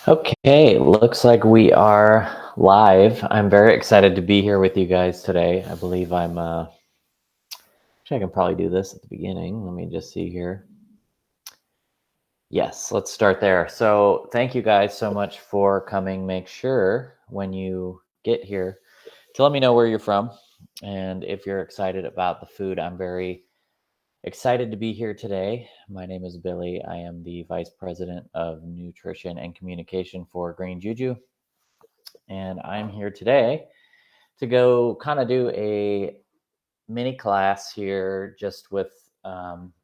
Okay, looks like we are live. I'm very excited to be here with you guys today. I believe actually I can probably do this at the beginning. Let me just see here. Yes, let's start there. So, thank you guys so much for coming. Make sure when you get here to let me know where you're from and if you're excited about the food. I'm very excited to be here today. My name is Billy. I am the Vice President of Nutrition and Communication for Green Juju. And I'm here today to go kind of do a mini class here just with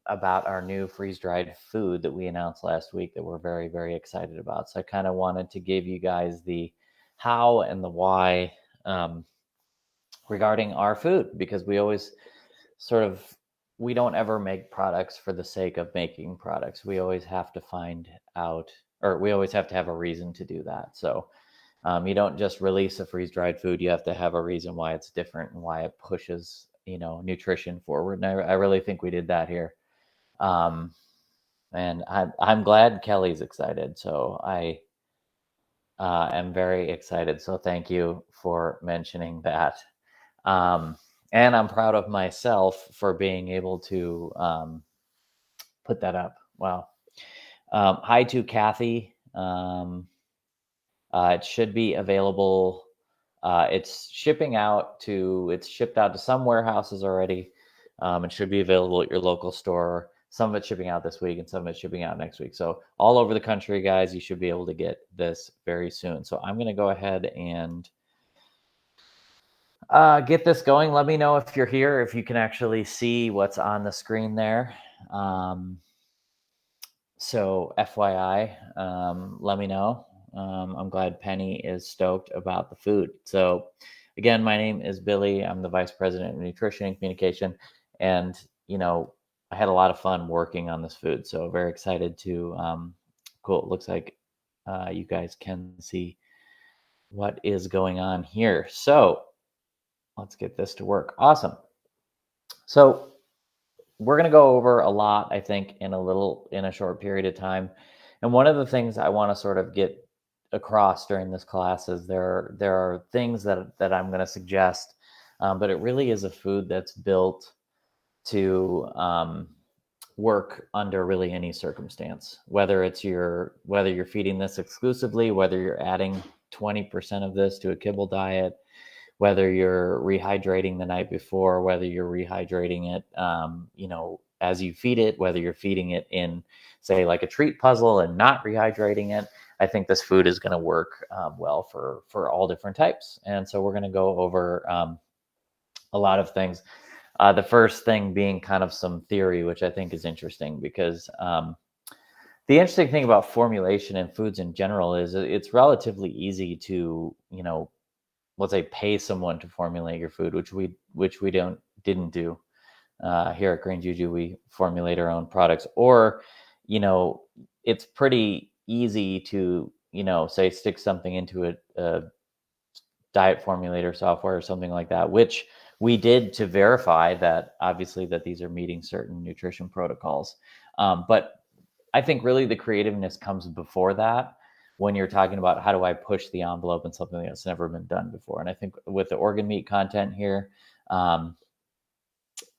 about our new freeze dried food that we announced last week that we're very, very excited about. So I kind of wanted to give you guys the how and the why um, regarding our food because we always sort of we don't ever make products for the sake of making products. We always have to find out, or we always have to have a reason to do that. So you don't just release a freeze dried food. You have to have a reason why it's different and why it pushes, nutrition forward. And I really think we did that here. Um, and I'm glad Kelly's excited. So I am very excited. So thank you for mentioning that. Um, and I'm proud of myself for being able to put that up. Wow. Hi to Kathy. It should be available. It's shipped out to some warehouses already. It should be available at your local store. Some of it's shipping out this week and some of it's shipping out next week. So all over the country, guys, you should be able to get this very soon. So I'm going to go ahead and get this going. Let me know if you're here, if you can actually see what's on the screen there. Um, so FYI, let me know. I'm glad Penny is stoked about the food. So again, my name is Billy. I'm the Vice President of Nutrition and Communication. And, I had a lot of fun working on this food. So very excited to, cool. It looks like you guys can see what is going on here. So let's get this to work. Awesome. So we're going to go over a lot, I think, in a short period of time. And one of the things I want to sort of get across during this class is there are things that I'm going to suggest, but it really is a food that's built to work under really any circumstance. Whether you're feeding this exclusively, whether you're adding 20% of this to a kibble diet, whether you're rehydrating the night before, whether you're rehydrating it, as you feed it, whether you're feeding it in, say, like a treat puzzle and not rehydrating it. I think this food is going to work well for all different types. And so we're going to go over a lot of things. The first thing being kind of some theory, which I think is interesting because the interesting thing about formulation and foods in general is it's relatively easy to, let's say, pay someone to formulate your food, which we didn't do here at Green Juju. We formulate our own products, or you know, it's pretty easy to say stick something into a diet formulator software or something like that, which we did to verify that obviously that these are meeting certain nutrition protocols. But I think really the creativeness comes before that when you're talking about how do I push the envelope in something that's never been done before. And I think with the organ meat content here, um,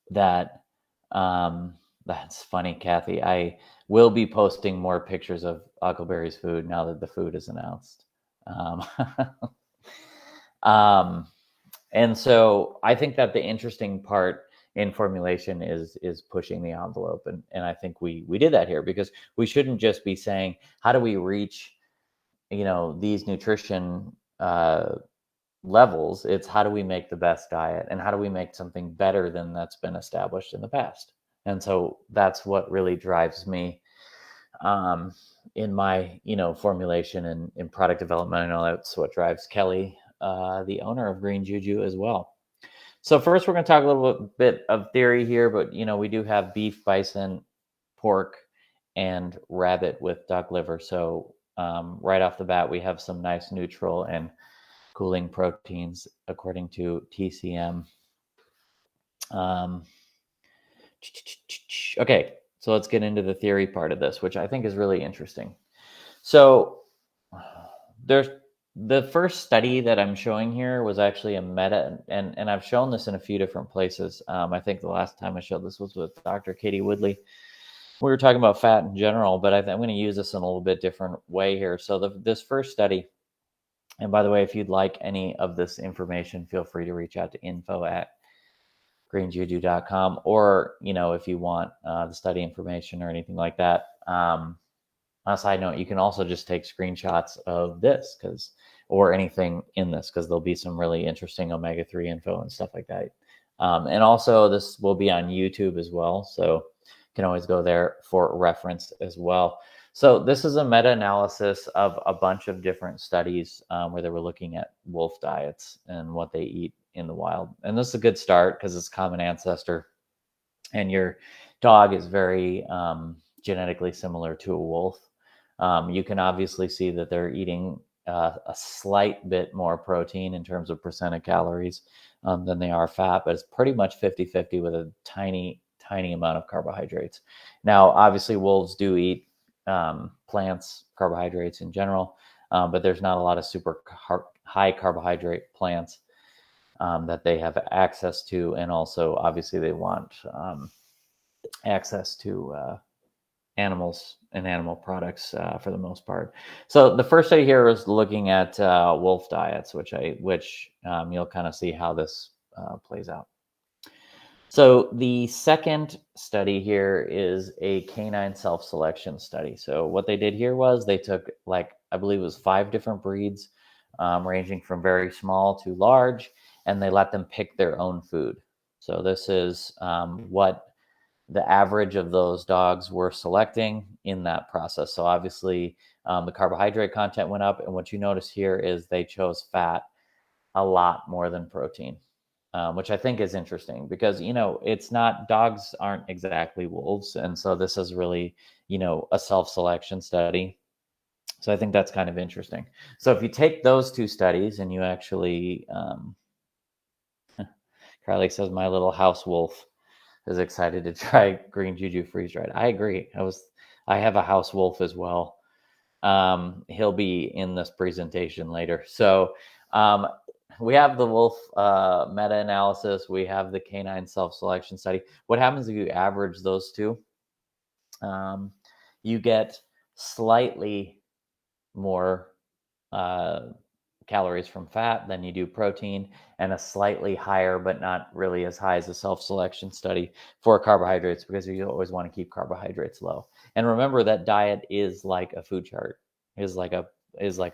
that that's funny, Kathy. I will be posting more pictures of Huckleberry's food now that the food is announced. Um, um, and so I think that the interesting part in formulation is pushing the envelope, and I think we did that here because we shouldn't just be saying how do we reach these nutrition levels. It's how do we make the best diet and how do we make something better than that's been established in the past. And so that's what really drives me um, in my formulation and in product development. I know that's what drives Kelly, the owner of Green Juju, as well. So first, we're going to talk a little bit of theory here, but we do have beef, bison, pork, and rabbit with duck liver. So right off the bat, we have some nice neutral and cooling proteins according to TCM. Um, okay, so let's get into the theory part of this, which I think is really interesting. So there's the first study that I'm showing here was actually a meta, and I've shown this in a few different places. I think the last time I showed this was with Dr. Katie Woodley. We were talking about fat in general, but I'm going to use this in a little bit different way here. So this first study, and by the way, if you'd like any of this information, feel free to reach out to info@greenjuju.com, or if you want the study information or anything like that. On a side note, you can also just take screenshots of this or anything in this, because there'll be some really interesting omega-3 info and stuff like that. And also this will be on YouTube as well, so you can always go there for reference as well. So this is a meta-analysis of a bunch of different studies where they were looking at wolf diets and what they eat in the wild. And this is a good start because it's common ancestor, and your dog is very genetically similar to a wolf. You can obviously see that they're eating a slight bit more protein in terms of percent of calories than they are fat, but it's pretty much 50-50 with a tiny amount of carbohydrates. Now, obviously, wolves do eat plants, carbohydrates in general, but there's not a lot of super high carbohydrate plants that they have access to, and also, obviously, they want access to animals and animal products for the most part. So the first study here is looking at wolf diets, which you'll kind of see how this plays out. So the second study here is a canine self-selection study. So what they did here was they took, I believe it was 5 different breeds, ranging from very small to large, and they let them pick their own food. So this is what the average of those dogs were selecting in that process. So obviously the carbohydrate content went up, and what you notice here is they chose fat a lot more than protein, which I think is interesting because, it's not, dogs aren't exactly wolves. And so this is really, a self-selection study. So I think that's kind of interesting. So if you take those 2 studies and you actually, Carly says, my little house wolf is excited to try green juju freeze dried. I agree. I have a house wolf as well. He'll be in this presentation later. So we have the wolf meta-analysis. We have the canine self-selection study. What happens if you average those 2? You get slightly more calories from fat than you do protein, and a slightly higher, but not really as high as a self-selection study for carbohydrates, because you always want to keep carbohydrates low. And remember that diet is like a food chart, is like a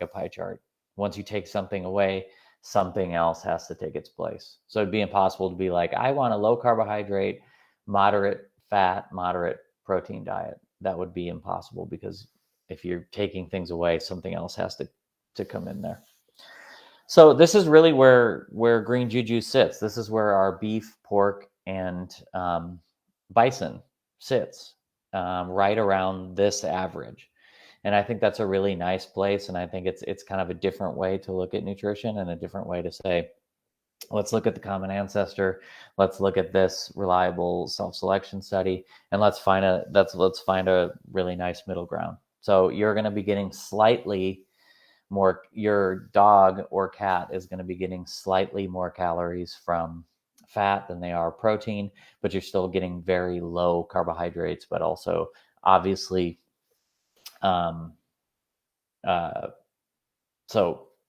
pie chart. Once you take something away, something else has to take its place. So it'd be impossible to be like, I want a low carbohydrate, moderate fat, moderate protein diet. That would be impossible, because if you're taking things away, something else has to come in there. So this is really where green juju sits. This is where our beef, pork, and bison sits, right around this average. And I think that's a really nice place. And I think it's kind of a different way to look at nutrition, and a different way to say, let's look at the common ancestor. Let's look at this reliable self-selection study, and let's find a really nice middle ground. So you're going to be getting slightly more, your dog or cat is going to be getting slightly more calories from fat than they are protein, but you're still getting very low carbohydrates, but also obviously so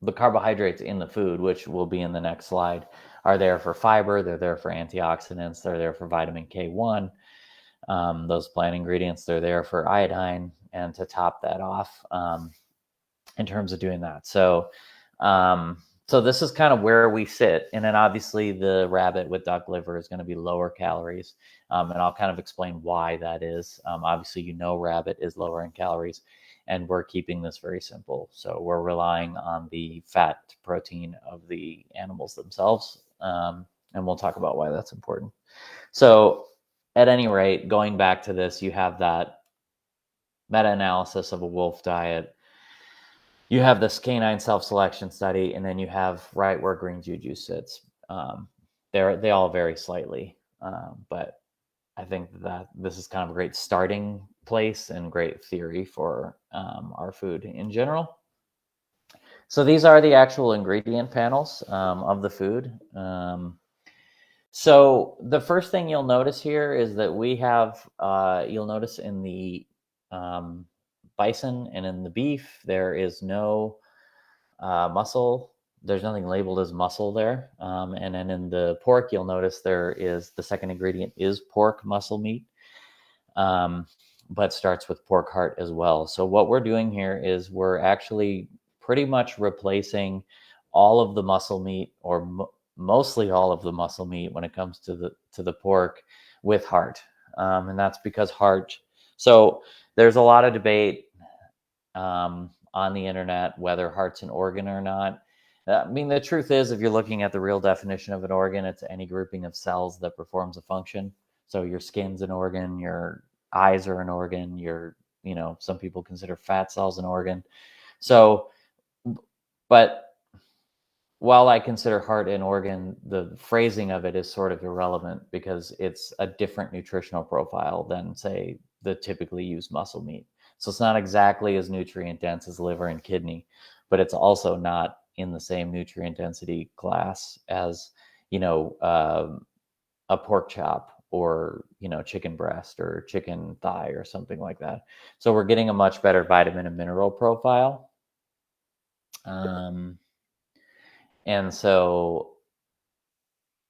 the carbohydrates in the food, which will be in the next slide, are there for fiber, they're there for antioxidants, they're there for vitamin K1, those plant ingredients, they're there for iodine, and to top that off, in terms of doing that. So this is kind of where we sit. And then obviously the rabbit with duck liver is going to be lower calories. And I'll kind of explain why that is. Obviously, rabbit is lower in calories, and we're keeping this very simple. So we're relying on the fat protein of the animals themselves. And we'll talk about why that's important. So at any rate, going back to this, you have that meta-analysis of a wolf diet. You have this canine self-selection study, and then you have right where green juju sits. They all vary slightly, but I think that this is kind of a great starting place and great theory for our food in general. So these are the actual ingredient panels of the food. So the first thing you'll notice here is that we have, you'll notice in the um, bison and in the beef, there is no muscle. There's nothing labeled as muscle there. And then in the pork, you'll notice there is the second ingredient is pork muscle meat, um, but starts with pork heart as well. So what we're doing here is we're actually pretty much replacing all of the muscle meat, or mostly all of the muscle meat when it comes to the pork, with heart, and that's because heart. So there's a lot of debate on the internet whether heart's an organ or not. I mean, the truth is, if you're looking at the real definition of an organ, it's any grouping of cells that performs a function. So your skin's an organ, your eyes are an organ, some people consider fat cells an organ. So, but while I consider heart an organ, the phrasing of it is sort of irrelevant because it's a different nutritional profile than, say, the typically used muscle meat. So it's not exactly as nutrient dense as liver and kidney, but it's also not in the same nutrient density class as, you know, a pork chop, or, chicken breast or chicken thigh or something like that. So we're getting a much better vitamin and mineral profile. And so,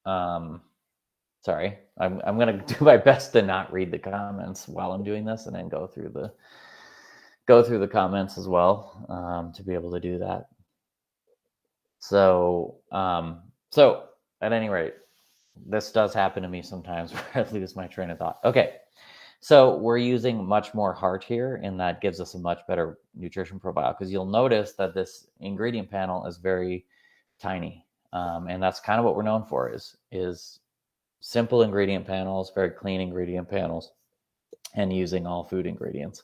um, sorry, I'm gonna do my best to not read the comments while I'm doing this, and then go through the comments as well, to be able to do that. So at any rate, this does happen to me sometimes where I lose my train of thought. Okay, so we're using much more heart here, and that gives us a much better nutrition profile, because you'll notice that this ingredient panel is very tiny, and that's kind of what we're known for, is simple ingredient panels, very clean ingredient panels, and using all food ingredients.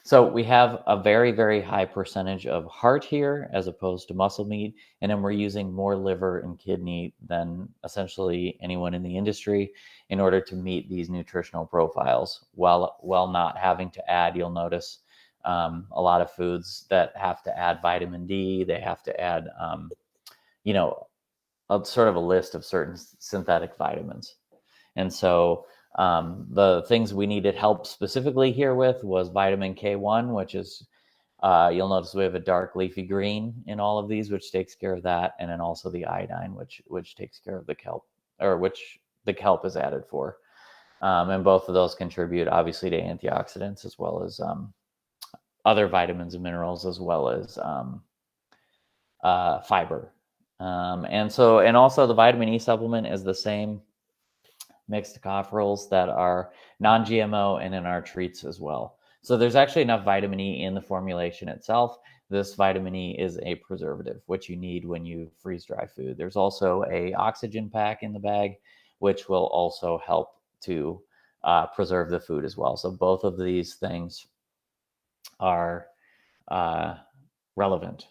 So we have a very, very high percentage of heart here as opposed to muscle meat. And then we're using more liver and kidney than essentially anyone in the industry in order to meet these nutritional profiles, while not having to add, you'll notice, a lot of foods that have to add vitamin D. They have to add, a sort of a list of certain synthetic vitamins. And so the things we needed help specifically here with was vitamin K1, which is, you'll notice we have a dark leafy green in all of these, which takes care of that. And then also the iodine, which takes care of the kelp, or which the kelp is added for. And both of those contribute obviously to antioxidants, as well as other vitamins and minerals, as well as fiber. And also the vitamin E supplement is the same mixed tocopherols that are non-GMO and in our treats as well. So there's actually enough vitamin E in the formulation itself. This vitamin E is a preservative, which you need when you freeze dry food. There's also a oxygen pack in the bag, which will also help to preserve the food as well. So both of these things are relevant.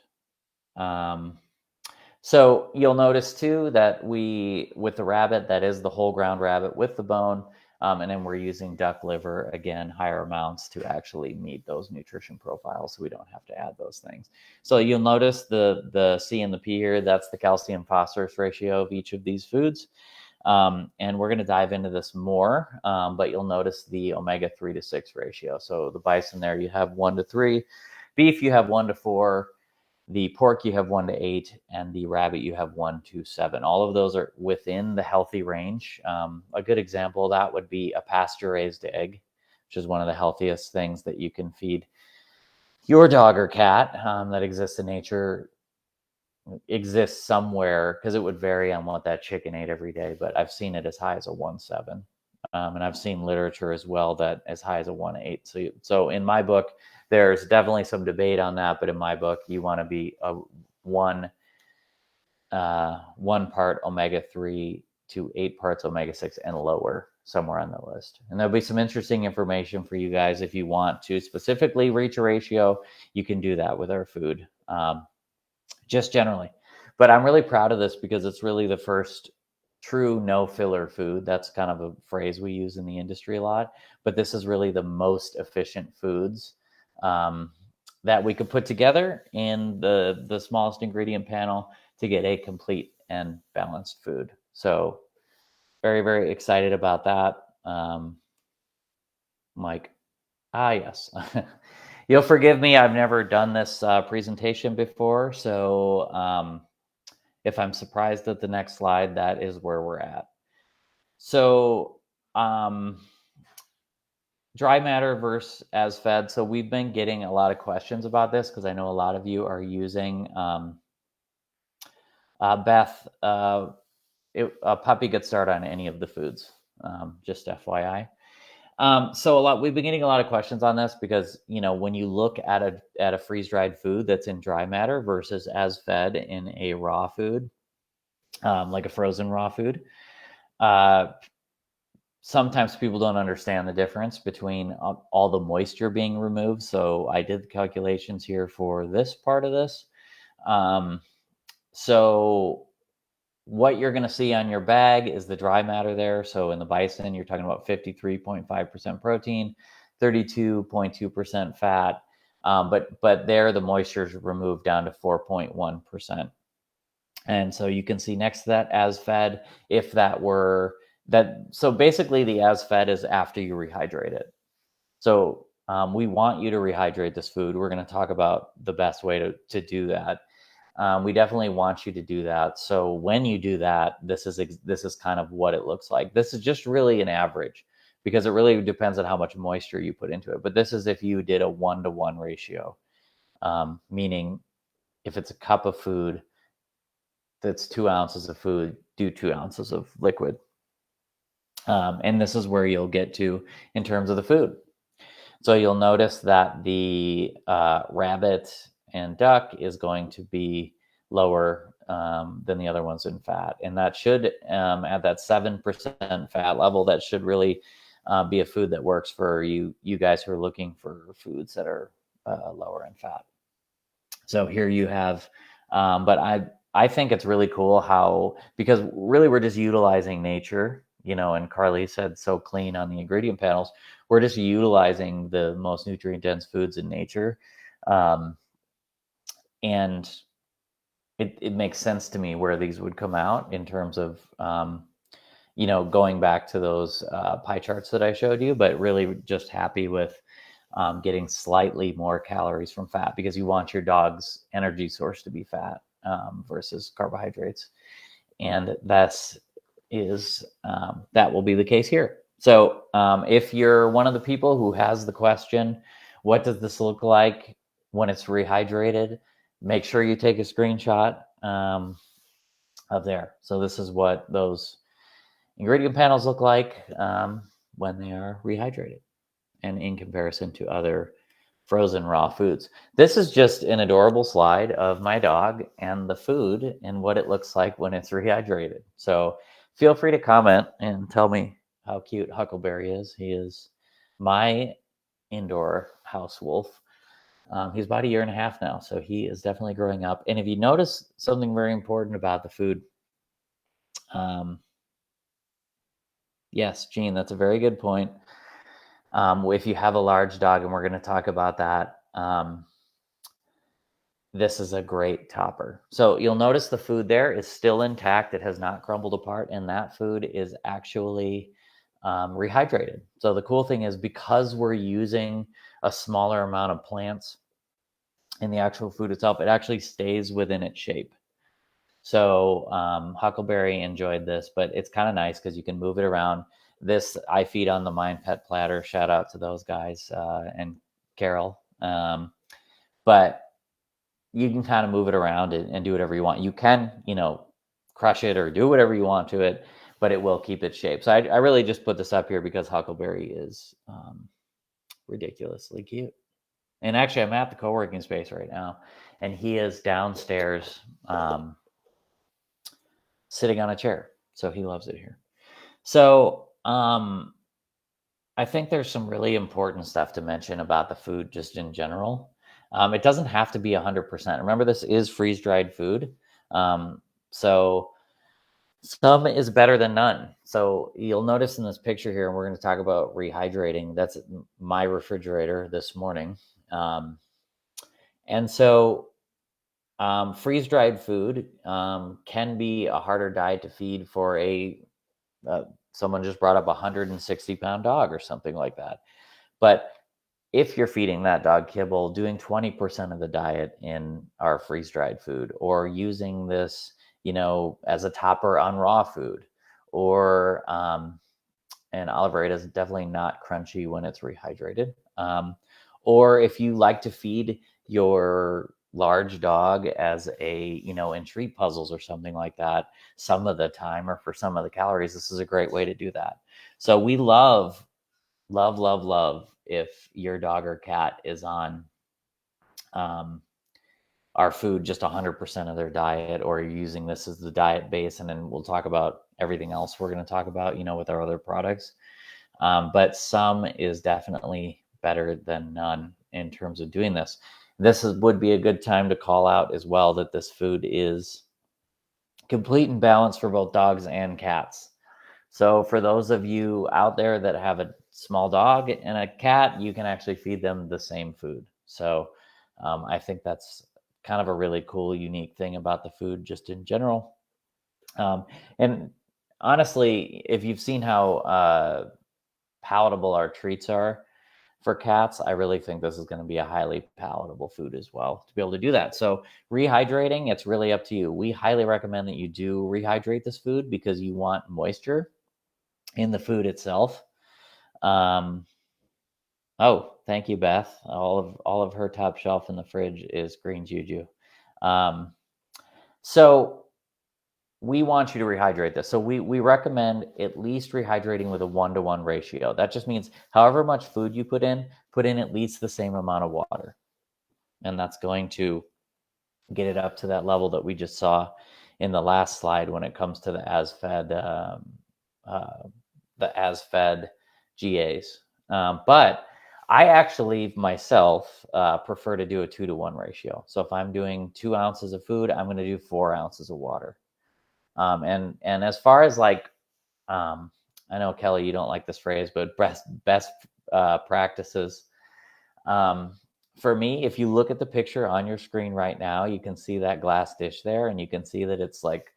So you'll notice too that with the rabbit, that is the whole ground rabbit with the bone, and then we're using duck liver, again, higher amounts to actually meet those nutrition profiles, so we don't have to add those things. So you'll notice the C and the P here, that's the calcium phosphorus ratio of each of these foods. And we're going to dive into this more, but you'll notice the omega 3 to 6 ratio. So the bison there, you have 1 to 3, beef, you have 1 to 4, the pork, you have 1 to 8, and the rabbit, you have 1 to 7. All of those are within the healthy range. A good example of that would be a pasture-raised egg, which is one of the healthiest things that you can feed your dog or cat, that exists in nature, exists somewhere, because it would vary on what that chicken ate every day, but I've seen it as high as a 1.7. And I've seen literature as well that as high as a 1.8. So in my book, there's definitely some debate on that, but in my book, you want to be a one part omega 3 to 8 parts omega 6 and lower, somewhere on the list. And there'll be some interesting information for you guys if you want to specifically reach a ratio. You can do that with our food, just generally. But I'm really proud of this because it's really the first true no filler food. That's kind of a phrase we use in the industry a lot, but this is really the most efficient foods that we could put together in the smallest ingredient panel to get a complete and balanced food. So very, very excited about that. Mike, yes. You'll forgive me. I've never done this presentation before. So if I'm surprised at the next slide, that is where we're at. So dry matter versus as fed. So we've been getting a lot of questions about this because I know a lot of you are using Beth. A puppy could start on any of the foods, just FYI. So we've been getting a lot of questions on this because, when you look at a freeze dried food that's in dry matter versus as fed in a raw food, like a frozen raw food, sometimes people don't understand the difference between all the moisture being removed. So I did the calculations here for this part of this. So what you're going to see on your bag is the dry matter there. So in the bison, you're talking about 53.5% protein, 32.2% fat. But there, the moisture is removed down to 4.1%. And so you can see next to that as fed, if that were that. So basically the as fed is after you rehydrate it. So we want you to rehydrate this food. We're going to talk about the best way to do that. We definitely want you to do that. So when you do that, this is kind of what it looks like. This is just really an average because it really depends on how much moisture you put into it. But this is if you did a 1-to-1 ratio, meaning if it's a cup of food, that's 2 ounces of food, do 2 ounces of liquid. And this is where you'll get to in terms of the food. So you'll notice that the rabbit and duck is going to be lower than the other ones in fat. And that should, at that 7% fat level, that should really be a food that works for you guys who are looking for foods that are lower in fat. So here you have, but I think it's really cool because really we're just utilizing nature, and Carly said so clean on the ingredient panels. We're just utilizing the most nutrient dense foods in nature. And it makes sense to me where these would come out in terms of, going back to those pie charts that I showed you, but really just happy with getting slightly more calories from fat because you want your dog's energy source to be fat versus carbohydrates. And that will be the case here. So if you're one of the people who has the question, what does this look like when it's rehydrated? Make sure you take a screenshot of there. So this is what those ingredient panels look like when they are rehydrated and in comparison to other frozen raw foods. This is just an adorable slide of my dog and the food and what it looks like when it's rehydrated. So feel free to comment and tell me how cute Huckleberry is. He is my indoor house wolf. He's about 1.5 years now, so he is definitely growing up. And if you notice something very important about the food, yes, Gene, that's a very good point. If you have a large dog, and we're going to talk about that, this is a great topper. So you'll notice the food there is still intact. It has not crumbled apart, and that food is actually rehydrated. So the cool thing is because we're using a smaller amount of plants in the actual food itself, it actually stays within its shape. So Huckleberry enjoyed this, but it's kind of nice because you can move it around. This I feed on the Mind Pet platter. Shout out to those guys and Carol. But you can kind of move it around and do whatever you want. You can, crush it or do whatever you want to it, but it will keep its shape. So I really just put this up here because Huckleberry is ridiculously cute. And actually, I'm at the co-working space right now, and he is downstairs sitting on a chair. So he loves it here. So I think there's some really important stuff to mention about the food just in general. It doesn't have to be 100%. Remember, this is freeze-dried food. So some is better than none. So you'll notice in this picture here, and we're going to talk about rehydrating. That's my refrigerator this morning. And so freeze-dried food can be a harder diet to feed for uh, someone just brought up a 160-pound dog or something like that. But if you're feeding that dog kibble, doing 20% of the diet in our freeze-dried food, or using this, as a topper on raw food, or and olive oil is definitely not crunchy when it's rehydrated. Or if you like to feed your large dog as in treat puzzles or something like that, some of the time or for some of the calories, this is a great way to do that. So we love, love, love, love if your dog or cat is on um, our food just 100% of their diet, or you're using this as the diet base. And then we'll talk about everything else we're going to talk about, with our other products. But some is definitely better than none in terms of doing this. Would be a good time to call out as well that this food is complete and balanced for both dogs and cats. So for those of you out there that have a small dog and a cat, you can actually feed them the same food. So I think that's kind of a really cool, unique thing about the food just in general. And honestly, if you've seen how palatable our treats are for cats, I really think this is going to be a highly palatable food as well to be able to do that. So, rehydrating, it's really up to you. We highly recommend that you do rehydrate this food because you want moisture in the food itself. Um, oh, thank you, Beth. All of her top shelf in the fridge is green Juju. Um, so we want you to rehydrate this. So we recommend at least rehydrating with a 1-to-1 ratio. That just means however much food you put in at least the same amount of water. And that's going to get it up to that level that we just saw in the last slide when it comes to uh, the as fed GAs. But I actually myself prefer to do a 2-to-1 ratio. So if I'm doing 2 ounces of food, I'm going to do 4 ounces of water. And as far as I know, Kelly, you don't like this phrase, but best practices. Um, for me, if you look at the picture on your screen right now, you can see that glass dish there, and you can see that it's like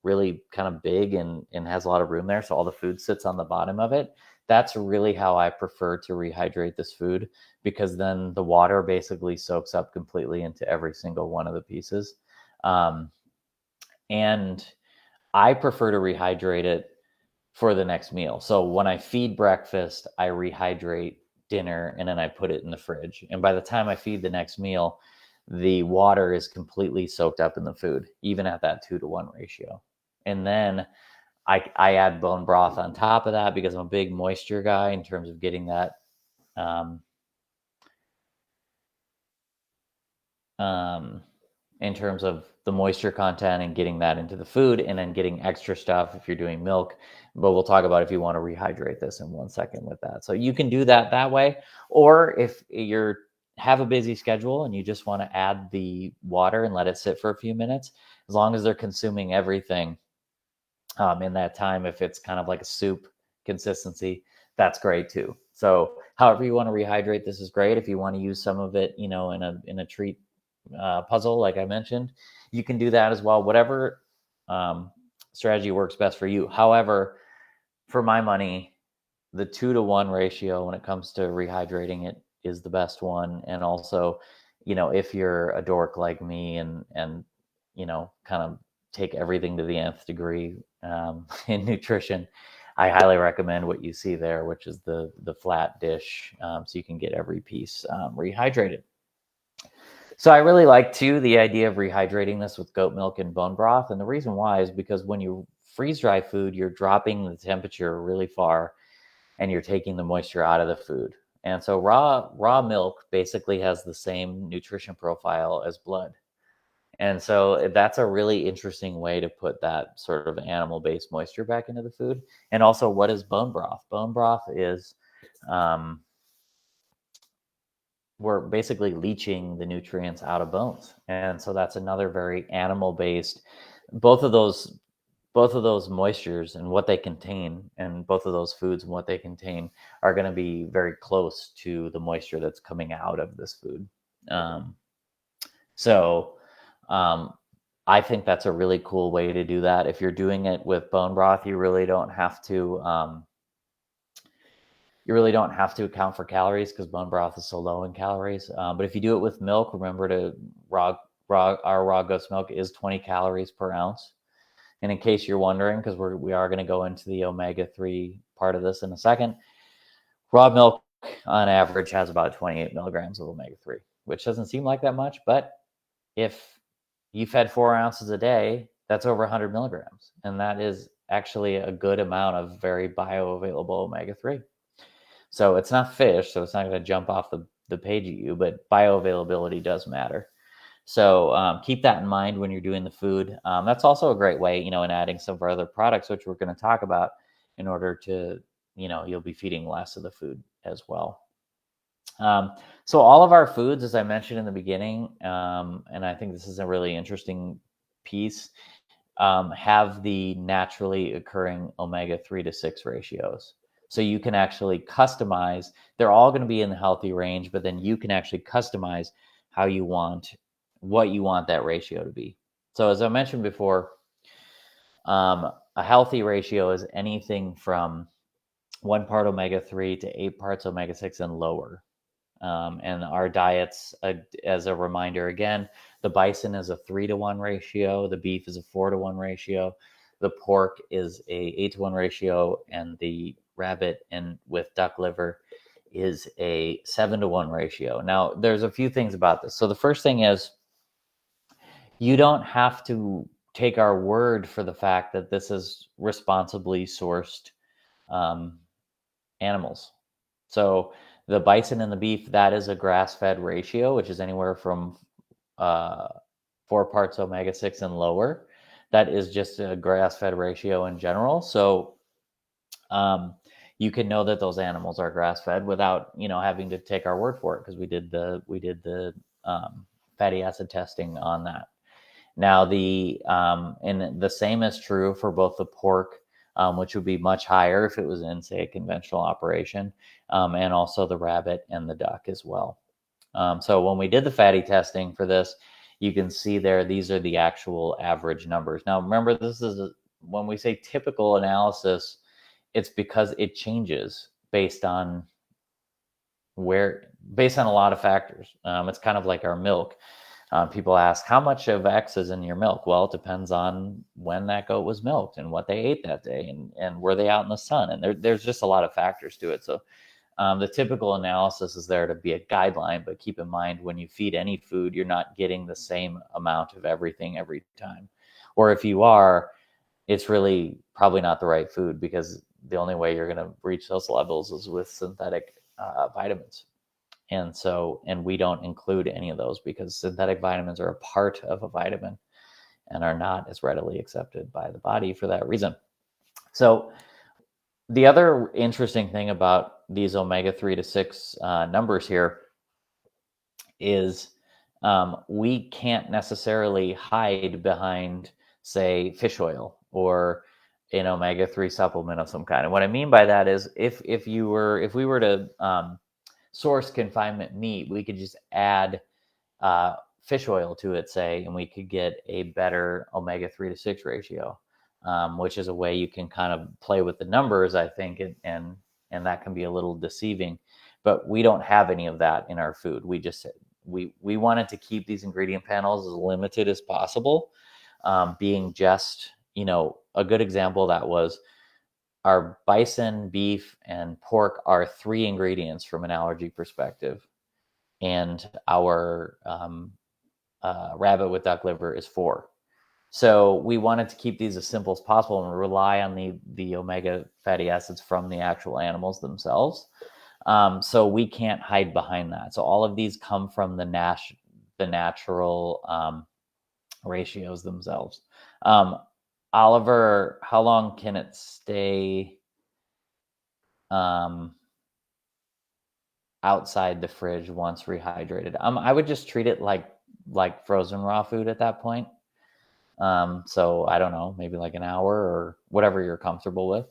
really kind of big and has a lot of room there. So all the food sits on the bottom of it. That's really how I prefer to rehydrate this food, because then the water basically soaks up completely into every single one of the pieces. Um, and I prefer to rehydrate it for the next meal. So when I feed breakfast, I rehydrate dinner and then I put it in the fridge. And by the time I feed the next meal, the water is completely soaked up in the food, even at that 2-to-1 ratio. And then I add bone broth on top of that because I'm a big moisture guy in terms of getting that um, um, in terms of the moisture content and getting that into the food, and then getting extra stuff if you're doing milk. But we'll talk about if you want to rehydrate this in 1 second with that. So you can do that way. Or if you're have a busy schedule and you just want to add the water and let it sit for a few minutes, as long as they're consuming everything in that time, if it's kind of like a soup consistency, that's great too. So however you want to rehydrate this is great. If you want to use some of it, in a treat puzzle, like I mentioned, you can do that as well. Whatever um, strategy works best for you. However, for my money, the 2-to-1 ratio when it comes to rehydrating it is the best one. And also, if you're a dork like me and kind of take everything to the nth degree in nutrition, I highly recommend what you see there, which is the flat dish, so you can get every piece rehydrated. So I really like too the idea of rehydrating this with goat milk and bone broth. And the reason why is because when you freeze dry food, you're dropping the temperature really far and you're taking the moisture out of the food. And so raw milk basically has the same nutrition profile as blood. And so that's a really interesting way to put that sort of animal-based moisture back into the food. And also, what is bone broth? Bone broth is um, we're basically leaching the nutrients out of bones, and so that's another very animal based. Both of those moistures and what they contain, and both of those foods and what they contain, are going to be very close to the moisture that's coming out of this food. So I think that's a really cool way to do that. If you're doing it with bone broth, you really don't have to account for calories because bone broth is so low in calories. But if you do it with milk, remember to our raw goat's milk is 20 calories per ounce. And in case you're wondering, because we are going to go into the omega-3 part of this in a second, raw milk on average has about 28 milligrams of omega-3, which doesn't seem like that much, but if you fed 4 ounces a day, that's over 100 milligrams. And that is actually a good amount of very bioavailable omega-3. So it's not fish, so it's not going to jump off the page at you, but bioavailability does matter. So keep that in mind when you're doing the food. That's also a great way, in adding some of our other products, which we're going to talk about, in order to, you'll be feeding less of the food as well. So all of our foods, as I mentioned in the beginning, and I think this is a really interesting piece, have the naturally occurring omega-3 to 6 ratios. So you can actually customize. They're all going to be in the healthy range, but then you can actually customize what you want that ratio to be. So as I mentioned before, a healthy ratio is anything from 1 part omega-3 to 8 parts omega-6 and lower. And our diets, as a reminder again, the bison is a 3-to-1 ratio, the beef is a 4-to-1 ratio, the pork is a 8-to-1 ratio, and the rabbit and with duck liver is a 7-to-1 ratio. Now, there's a few things about this. So the first thing is, you don't have to take our word for the fact that this is responsibly sourced animals. So the bison and the beef, that is a grass-fed ratio, which is anywhere from 4 parts omega-6 and lower. That is just a grass-fed ratio in general. So you can know that those animals are grass-fed without having to take our word for it, because we did the fatty acid testing on that. Now and the same is true for both the pork, which would be much higher if it was in, say, a conventional operation, and also the rabbit and the duck as well. So when we did the fatty testing for this, you can see there, these are the actual average numbers. Now, remember, when we say typical analysis, it's because it changes based on a lot of factors. It's kind of like our milk. People ask, how much of X is in your milk? Well, it depends on when that goat was milked and what they ate that day, and were they out in the sun? And there's just a lot of factors to it. So the typical analysis is there to be a guideline, but keep in mind, when you feed any food, you're not getting the same amount of everything every time. Or if you are, it's really probably not the right food, because the only way you're going to reach those levels is with synthetic vitamins. And we don't include any of those, because synthetic vitamins are a part of a vitamin and are not as readily accepted by the body for that reason. So the other interesting thing about these omega-3 to 6 numbers here is we can't necessarily hide behind, say, fish oil or an omega-3 supplement of some kind. And what I mean by that is, if we were to source confinement meat, we could just add fish oil to it, say, and we could get a better omega-3 to 6 ratio, which is a way you can kind of play with the numbers, I think, and that can be a little deceiving. But we don't have any of that in our food. We wanted to keep these ingredient panels as limited as possible, being just, a good example of that was our bison, beef, and pork are 3 ingredients from an allergy perspective, and our rabbit with duck liver is 4. So we wanted to keep these as simple as possible and rely on the omega fatty acids from the actual animals themselves. So we can't hide behind that. So all of these come from the natural ratios themselves. Oliver, how long can it stay outside the fridge once rehydrated? I would just treat it like frozen raw food at that point. So I don't know, maybe like an hour or whatever you're comfortable with.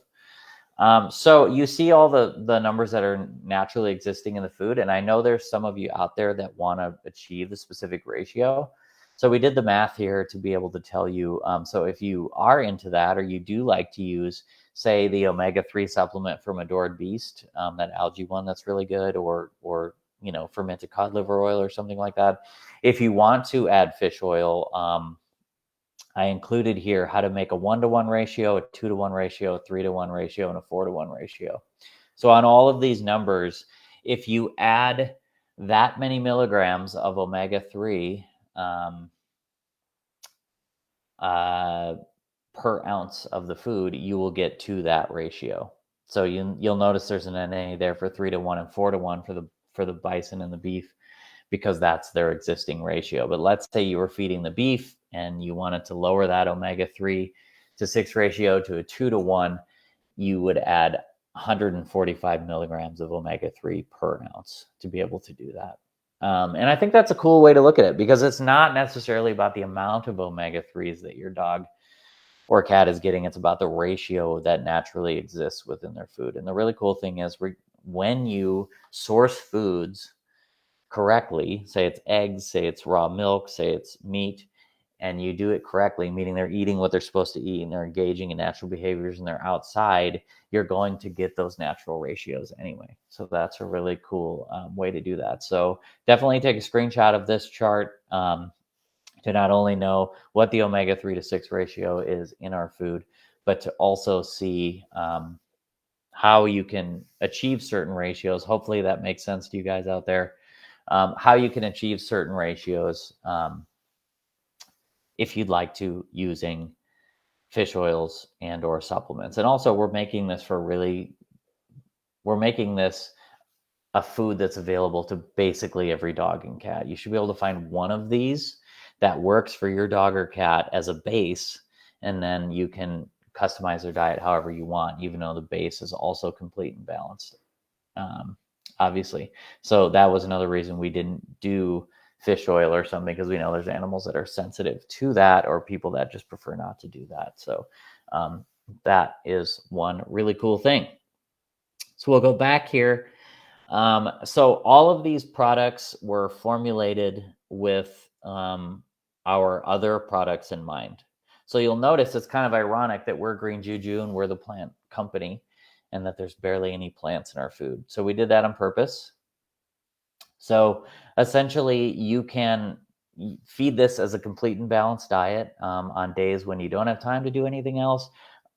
So you see all the numbers that are naturally existing in the food, and I know there's some of you out there that want to achieve the specific ratio. So we did the math here to be able to tell you. So if you are into that, or you do like to use, say, the omega-3 supplement from Adored Beast, that algae one that's really good, or fermented cod liver oil or something like that. If you want to add fish oil, I included here how to make a 1-to-1 ratio, a 2-to-1 ratio, a 3-to-1 ratio, and a 4-to-1 ratio. So on all of these numbers, if you add that many milligrams of omega-3 uh, per ounce of the food, you will get to that ratio. So you'll notice there's an NA there for 3-to-1 and 4-to-1 for the bison and the beef, because that's their existing ratio. But let's say you were feeding the beef and you wanted to lower that omega-3 to 6 ratio to a 2-to-1, you would add 145 milligrams of omega-3 per ounce to be able to do that. And I think that's a cool way to look at it, because it's not necessarily about the amount of omega-3s that your dog or cat is getting. It's about the ratio that naturally exists within their food. And the really cool thing is, when you source foods correctly, say it's eggs, say it's raw milk, say it's meat, and you do it correctly, meaning they're eating what they're supposed to eat and they're engaging in natural behaviors and they're outside, you're going to get those natural ratios anyway. So that's a really cool way to do that. So definitely take a screenshot of this chart to not only know what the omega-3 to 6 ratio is in our food, but to also see how you can achieve certain ratios. Hopefully that makes sense to you guys out there. How you can achieve certain ratios if you'd like to, using fish oils and or supplements. And also we're making this a food that's available to basically every dog and cat. You should be able to find one of these that works for your dog or cat as a base, and then you can customize their diet however you want, even though the base is also complete and balanced, obviously. So that was another reason we didn't do fish oil or something, because we know there's animals that are sensitive to that, or people that just prefer not to do that. So that is one really cool thing. So we'll go back here. So all of these products were formulated with our other products in mind. So you'll notice it's kind of ironic that we're Green Juju and we're the plant company, and that there's barely any plants in our food. So we did that on purpose. So essentially, you can feed this as a complete and balanced diet on days when you don't have time to do anything else.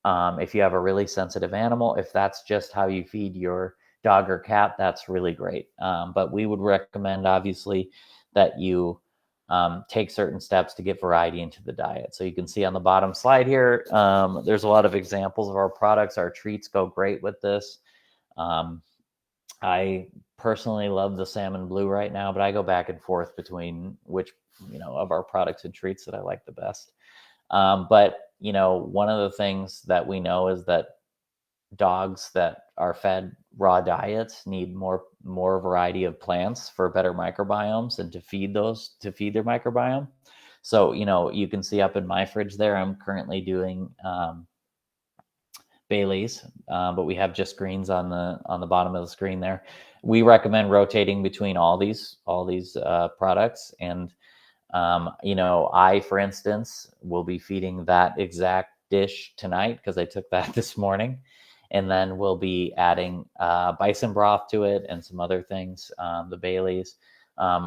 If you have a really sensitive animal, if that's just how you feed your dog or cat, that's really great. But we would recommend, obviously, that you take certain steps to get variety into the diet. So you can see on the bottom slide here, there's a lot of examples of our products. Our treats go great with this. I personally love the salmon blue right now, but I go back and forth between which, of our products and treats that I like the best. But one of the things that we know is that dogs that are fed raw diets need more variety of plants for better microbiomes, and to feed their microbiome. So you can see up in my fridge there, I'm currently doing Bailey's, but we have just greens on the bottom of the screen there. We recommend rotating between all these products. And I, for instance, will be feeding that exact dish tonight because I took that this morning, and then we'll be adding bison broth to it and some other things. The Bailey's,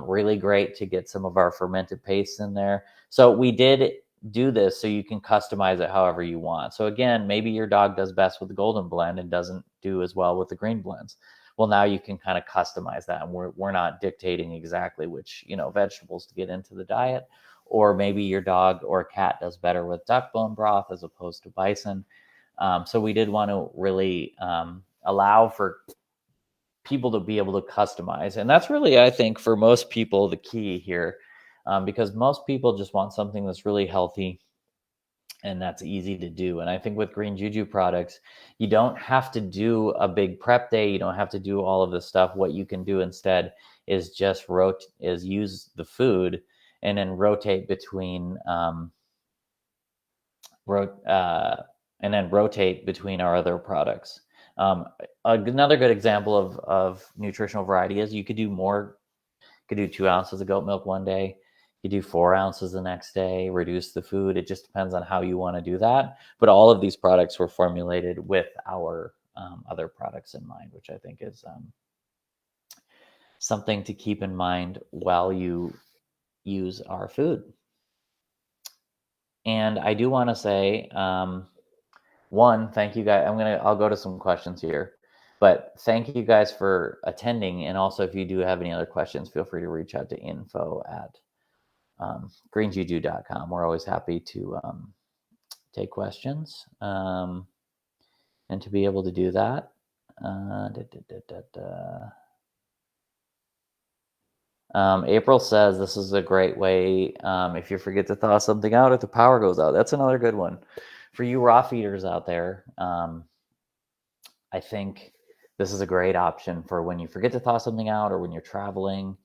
really great to get some of our fermented pastes in there. So we did do this so you can customize it however you want. So again, maybe your dog does best with the golden blend and doesn't do as well with the green blends. Well, now you can kind of customize that, and we're not dictating exactly which vegetables to get into the diet. Or maybe your dog or cat does better with duck bone broth as opposed to bison. So we did want to really allow for people to be able to customize, and that's really, I think, for most people the key here, because most people just want something that's really healthy and that's easy to do. And I think with Green Juju products, you don't have to do a big prep day. You don't have to do all of this stuff. What you can do instead is just use the food and then rotate between rotate between our other products. Another good example of nutritional variety is you could do more. You could do 2 ounces of goat milk one day. You do 4 ounces the next day. Reduce the food. It just depends on how you want to do that. But all of these products were formulated with our other products in mind, which I think is something to keep in mind while you use our food. And I do want to say, one, thank you guys. I'll go to some questions here, but thank you guys for attending. And also, if you do have any other questions, feel free to reach out to info@greenjuju.com. We're always happy to take questions and to be able to do that. April says this is a great way if you forget to thaw something out if the power goes out. That's another good one. For you raw feeders out there, I think this is a great option for when you forget to thaw something out or when you're traveling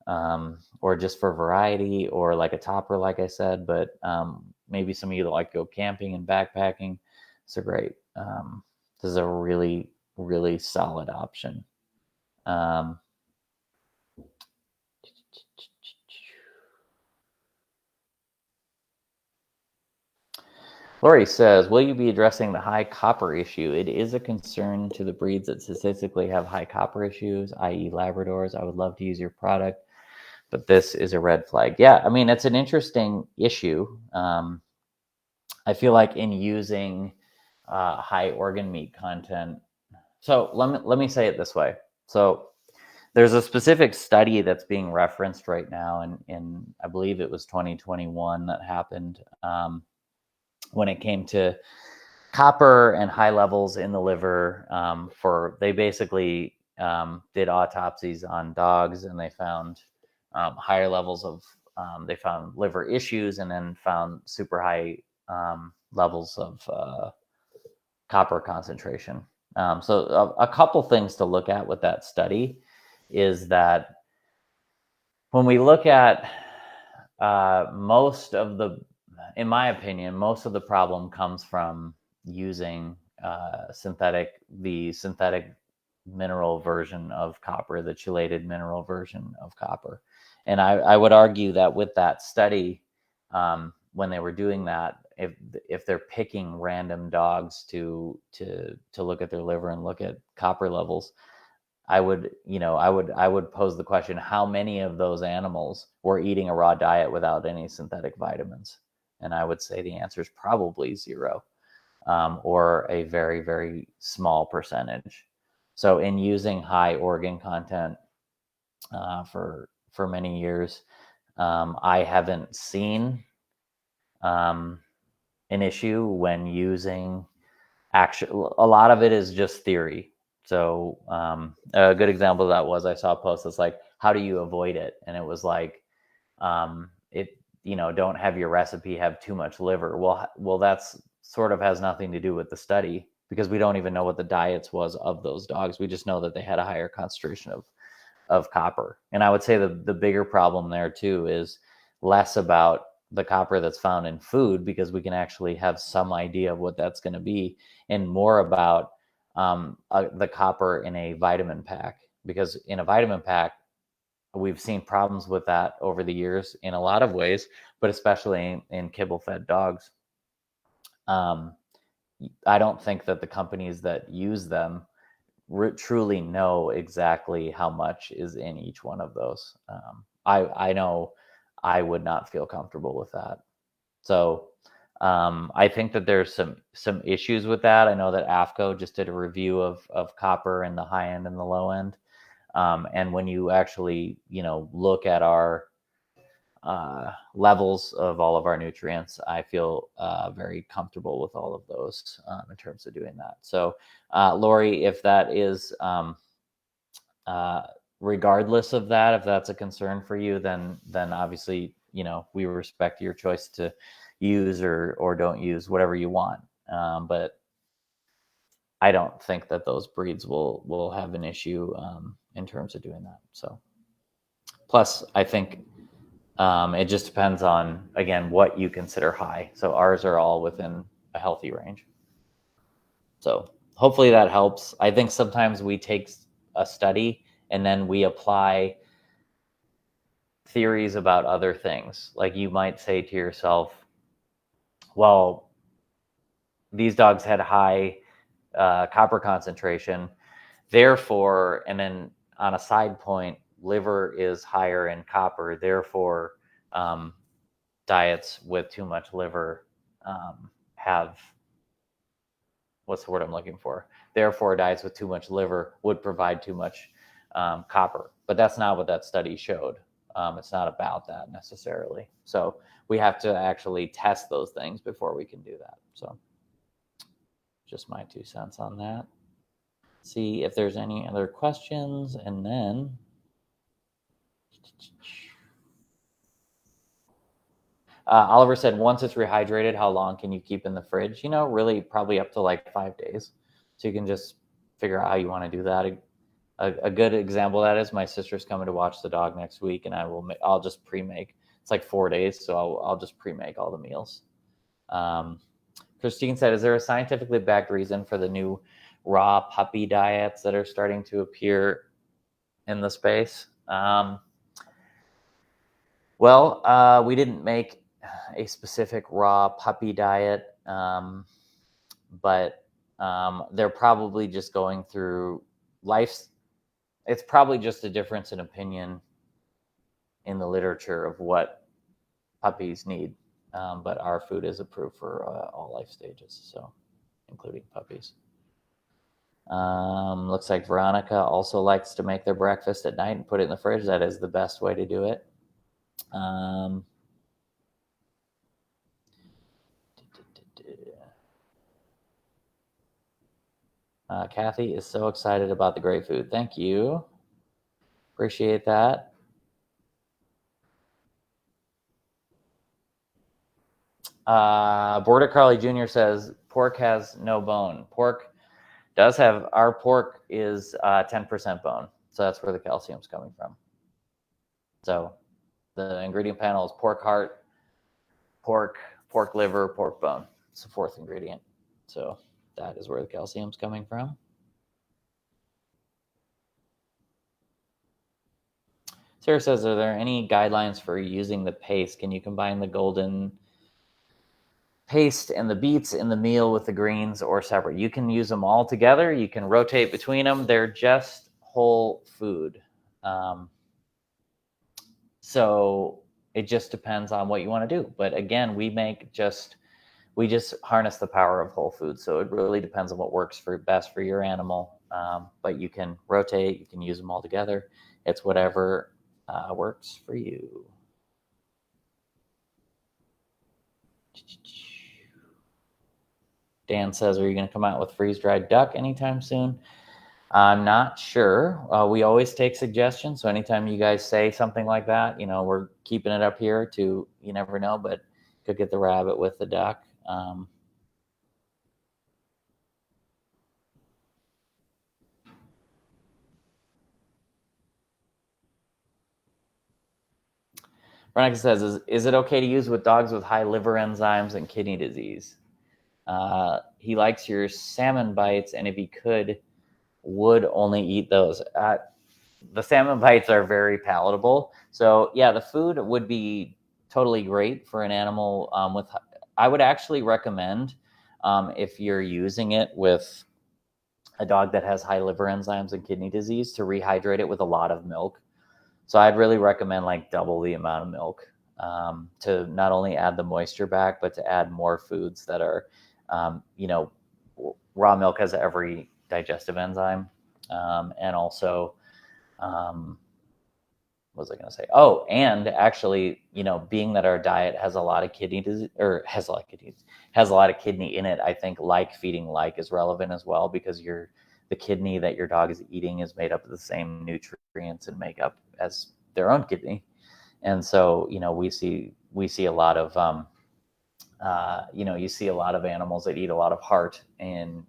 or just for variety or like a topper, like I said, but maybe some of you that like go camping and backpacking. It's a great, this is a really, really solid option. Lori says, will you be addressing the high copper issue? It is a concern to the breeds that statistically have high copper issues, i.e. Labradors. I would love to use your product, but this is a red flag. Yeah, I mean, it's an interesting issue. I feel like in using high organ meat content. So let me say it this way. So there's a specific study that's being referenced right now, in I believe it was 2021 that happened when it came to copper and high levels in the liver. They basically did autopsies on dogs, and they found higher levels of they found liver issues, and then found super high levels of copper concentration. So a couple things to look at with that study is that when we look at in my opinion, most of the problem comes from using the synthetic mineral version of copper, the chelated mineral version of copper. And I would argue that with that study, when they were doing that, if they're picking random dogs to look at their liver and look at copper levels, I would pose the question, how many of those animals were eating a raw diet without any synthetic vitamins? And I would say the answer is probably zero, or a very, very small percentage. So in using high organ content for many years, I haven't seen an issue when using a lot of it is just theory. So a good example of that was I saw a post that's like, how do you avoid it? And it was like, don't have your recipe have too much liver. Well, that's sort of has nothing to do with the study, because we don't even know what the diets was of those dogs. We just know that they had a higher concentration of copper. And I would say the bigger problem there too is less about the copper that's found in food, because we can actually have some idea of what that's going to be, and more about the copper in a vitamin pack, because in a vitamin pack, we've seen problems with that over the years in a lot of ways, but especially in kibble fed dogs. I don't think that the companies that use them truly know exactly how much is in each one of those. I know I would not feel comfortable with that. So I think that there's some issues with that. I know that AFCO just did a review of copper in the high end and the low end. And when you actually, look at our levels of all of our nutrients, I feel very comfortable with all of those in terms of doing that. So, Lori, if that is, regardless of that, if that's a concern for you, then obviously, we respect your choice to use or don't use whatever you want. But I don't think that those breeds will have an issue in terms of doing that. So, plus, I think it just depends on, again, what you consider high. So ours are all within a healthy range. So hopefully that helps. I think sometimes we take a study and then we apply theories about other things. Like you might say to yourself, well, these dogs had high copper concentration, therefore, and then on a side point, liver is higher in copper, therefore, um, diets with too much liver have, what's the word I'm looking for? Therefore, diets with too much liver would provide too much copper. But that's not what that study showed. It's not about that necessarily. So we have to actually test those things before we can do that. So just my 2 cents on that. See if there's any other questions, and then Oliver said, once it's rehydrated, how long can you keep in the fridge? Really probably up to like 5 days. So you can just figure out how you want to do that. A good example of that is my sister's coming to watch the dog next week, and I'll just pre-make. It's like 4 days, so I'll just pre-make all the meals. Christine said, is there a scientifically backed reason for the new raw puppy diets that are starting to appear in the space? Well, we didn't make a specific raw puppy diet, but they're probably just going through life. It's probably just a difference in opinion in the literature of what puppies need. But our food is approved for all life stages, so including puppies. Looks like Veronica also likes to make their breakfast at night and put it in the fridge. That is the best way to do it. Kathy is so excited about the great food. Thank you. Appreciate that. Border Carly Jr. says pork has no bone. Pork does have, our pork is 10% bone. So that's where the calcium's coming from. So the ingredient panel is pork heart, pork liver, pork bone. It's the fourth ingredient. So that is where the calcium's coming from. Sarah says, are there any guidelines for using the paste? Can you combine the golden paste and the beets in the meal with the greens or separate? You can use them all together. You can rotate between them. They're just whole food. So it just depends on what you want to do. But again, we just harness the power of whole food. So it really depends on what works best for your animal. But you can rotate, you can use them all together. It's whatever works for you. Dan says, are you going to come out with freeze-dried duck anytime soon? I'm not sure. We always take suggestions. So anytime you guys say something like that, we're keeping it up here to, you never know, but could get the rabbit with the duck. Veronica says, is it okay to use with dogs with high liver enzymes and kidney disease? He likes your salmon bites, and if he would only eat those. The salmon bites are very palatable. So yeah, the food would be totally great for an animal I would actually recommend if you're using it with a dog that has high liver enzymes and kidney disease to rehydrate it with a lot of milk. So I'd really recommend like double the amount of milk to not only add the moisture back, but to add more foods that are, raw milk has every digestive enzyme. And also, what was I going to say? Oh, and actually, being that our diet has a lot of kidney disease, or has a lot of kidney in it, I think like feeding like is relevant as well, because the kidney that your dog is eating is made up of the same nutrients and makeup as their own kidney. And so, we see a lot of, you see a lot of animals that eat a lot of heart in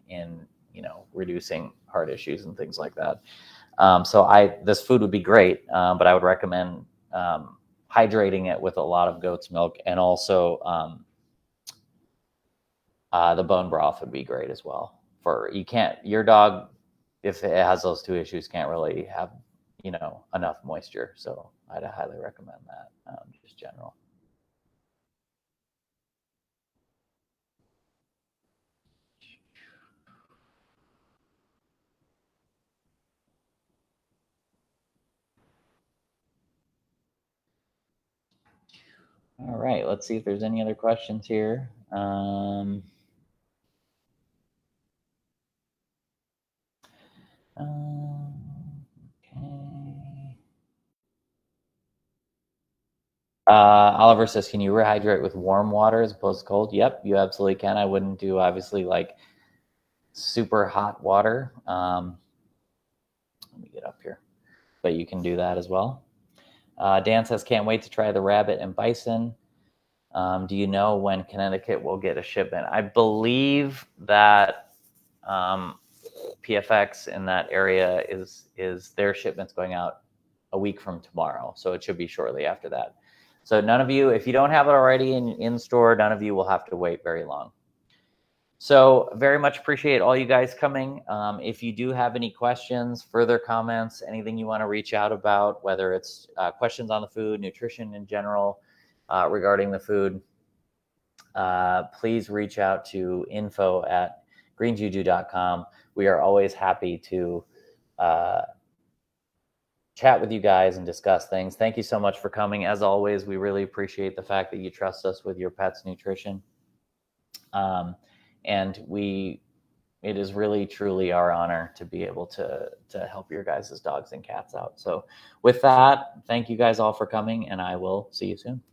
reducing heart issues and things like that. So this food would be great, but I would recommend hydrating it with a lot of goat's milk, and also the bone broth would be great as well you can't, your dog, if it has those two issues, can't really have, enough moisture. So I'd highly recommend that, just general. All right, let's see if there's any other questions here. Okay. Oliver says, "Can you rehydrate with warm water as opposed to cold?" Yep, you absolutely can. I wouldn't do obviously like super hot water. Let me get up here, but you can do that as well. Dan says, "Can't wait to try the rabbit and bison." Do you know when Connecticut will get a shipment? I believe that PFX in that area is their shipment's going out a week from tomorrow, so it should be shortly after that. So none of you, if you don't have it already in store, none of you will have to wait very long. So very much appreciate all you guys coming. If you do have any questions, further comments, anything you want to reach out about, whether it's questions on the food, nutrition in general, regarding the food, please reach out to info@greenjuju.com. We are always happy to chat with you guys and discuss things. Thank you so much for coming. As always, we really appreciate the fact that you trust us with your pet's nutrition. And it is really truly our honor to be able to help your guys' dogs and cats out. So with that, thank you guys all for coming, and I will see you soon.